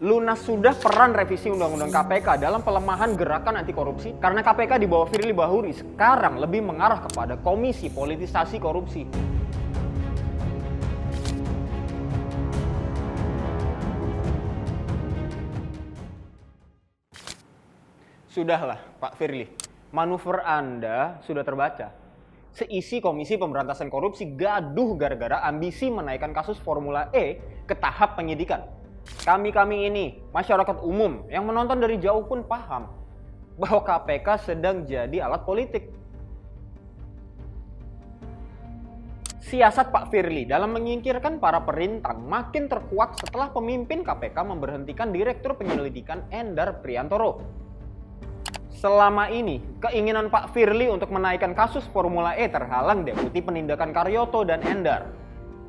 Lunas sudah peran revisi Undang-Undang KPK dalam pelemahan gerakan anti korupsi karena KPK di bawah Firly Bahuri sekarang lebih mengarah kepada komisi politisasi korupsi. Sudahlah, Pak Firly. Manuver Anda sudah terbaca. Seisi Komisi Pemberantasan Korupsi gaduh gara-gara ambisi menaikkan kasus Formula E ke tahap penyidikan. Kami ini, masyarakat umum yang menonton dari jauh pun paham bahwa KPK sedang jadi alat politik. Siasat Pak Firly dalam menyingkirkan para perintang makin terkuak setelah pemimpin KPK memberhentikan Direktur Penyelidikan Endar Priantoro. Selama ini, keinginan Pak Firly untuk menaikkan kasus Formula E terhalang Deputi Penindakan Karyoto dan Endar.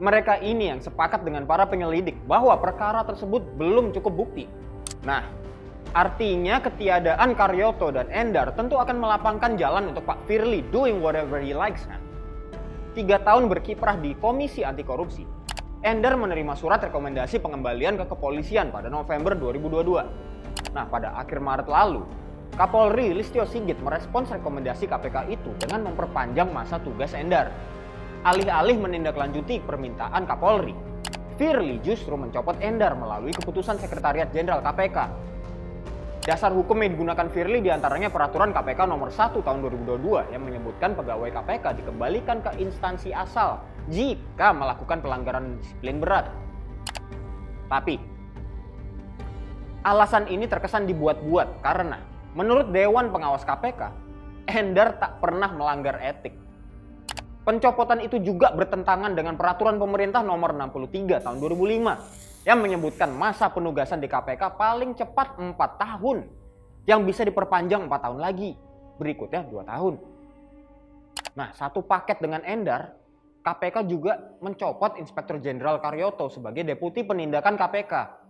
Mereka ini yang sepakat dengan para penyelidik bahwa perkara tersebut belum cukup bukti. Nah, artinya ketiadaan Karyoto dan Endar tentu akan melapangkan jalan untuk Pak Firly doing whatever he likes kan. 3 tahun berkiprah di Komisi Anti Korupsi, Endar menerima surat rekomendasi pengembalian ke kepolisian pada November 2022. Nah, pada akhir Maret lalu, Kapolri Listio Sigit merespons rekomendasi KPK itu dengan memperpanjang masa tugas Endar. Alih-alih menindaklanjuti permintaan Kapolri, Firly justru mencopot Endar melalui keputusan Sekretariat Jenderal KPK. Dasar hukum yang digunakan Firly diantaranya Peraturan KPK nomor 1 tahun 2022 yang menyebutkan pegawai KPK dikembalikan ke instansi asal jika melakukan pelanggaran disiplin berat. Tapi, alasan ini terkesan dibuat-buat karena menurut Dewan Pengawas KPK, Endar tak pernah melanggar etik. Pencopotan itu juga bertentangan dengan Peraturan Pemerintah nomor 63 tahun 2005 yang menyebutkan masa penugasan di KPK paling cepat 4 tahun yang bisa diperpanjang 4 tahun lagi, berikutnya 2 tahun. Nah, satu paket dengan Endar, KPK juga mencopot Inspektur Jenderal Karyoto sebagai Deputi Penindakan KPK.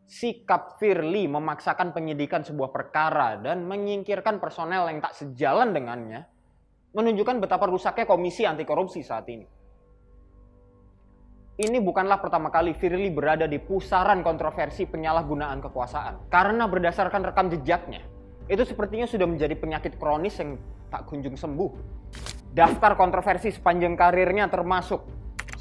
Sikap Firly memaksakan penyidikan sebuah perkara dan menyingkirkan personel yang tak sejalan dengannya menunjukkan betapa rusaknya Komisi Anti Korupsi saat ini. Ini bukanlah pertama kali Firly berada di pusaran kontroversi penyalahgunaan kekuasaan. Karena berdasarkan rekam jejaknya, itu sepertinya sudah menjadi penyakit kronis yang tak kunjung sembuh. Daftar kontroversi sepanjang karirnya termasuk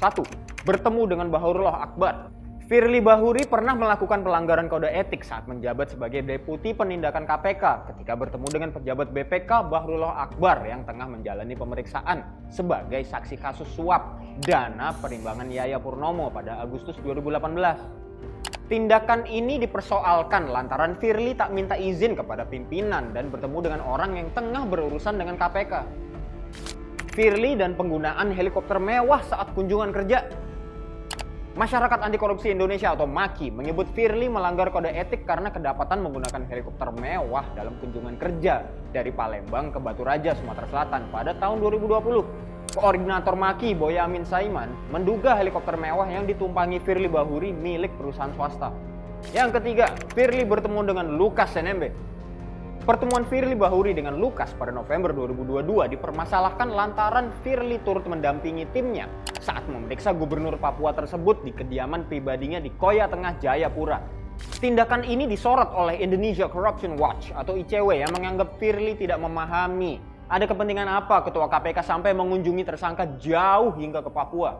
1. Bertemu dengan Bahrullah Akbar. Firly Bahuri pernah melakukan pelanggaran kode etik saat menjabat sebagai Deputi Penindakan KPK ketika bertemu dengan pejabat BPK Bahrullah Akbar yang tengah menjalani pemeriksaan sebagai saksi kasus suap dana perimbangan Yaya Purnomo pada Agustus 2018. Tindakan ini dipersoalkan lantaran Firly tak minta izin kepada pimpinan dan bertemu dengan orang yang tengah berurusan dengan KPK. Firly dan penggunaan helikopter mewah saat kunjungan kerja. Masyarakat Anti Korupsi Indonesia atau MAKI menyebut Firly melanggar kode etik karena kedapatan menggunakan helikopter mewah dalam kunjungan kerja dari Palembang ke Batu Raja, Sumatera Selatan pada tahun 2020. Koordinator MAKI Boyamin Saiman menduga helikopter mewah yang ditumpangi Firly Bahuri milik perusahaan swasta. Yang ketiga, Firly bertemu dengan Lukas NMB. Pertemuan Firly Bahuri dengan Lukas pada November 2022 dipermasalahkan lantaran Firly turut mendampingi timnya saat memeriksa gubernur Papua tersebut di kediaman pribadinya di Koya Tengah, Jayapura. Tindakan ini disorot oleh Indonesia Corruption Watch atau ICW yang menganggap Firly tidak memahami ada kepentingan apa Ketua KPK sampai mengunjungi tersangka jauh hingga ke Papua.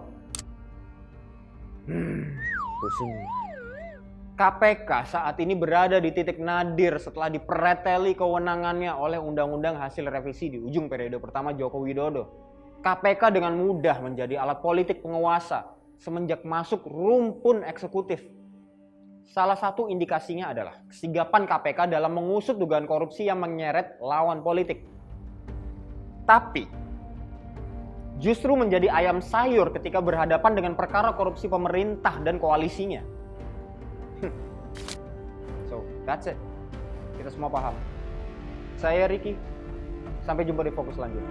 Pusing. KPK saat ini berada di titik nadir setelah dipereteli kewenangannya oleh undang-undang hasil revisi di ujung periode pertama Joko Widodo. KPK dengan mudah menjadi alat politik penguasa semenjak masuk rumpun eksekutif. Salah satu indikasinya adalah kesigapan KPK dalam mengusut dugaan korupsi yang menyeret lawan politik. Tapi justru menjadi ayam sayur ketika berhadapan dengan perkara korupsi pemerintah dan koalisinya. So, that's it. Kita semua paham. Saya Ricky. Sampai jumpa di Fokus selanjutnya.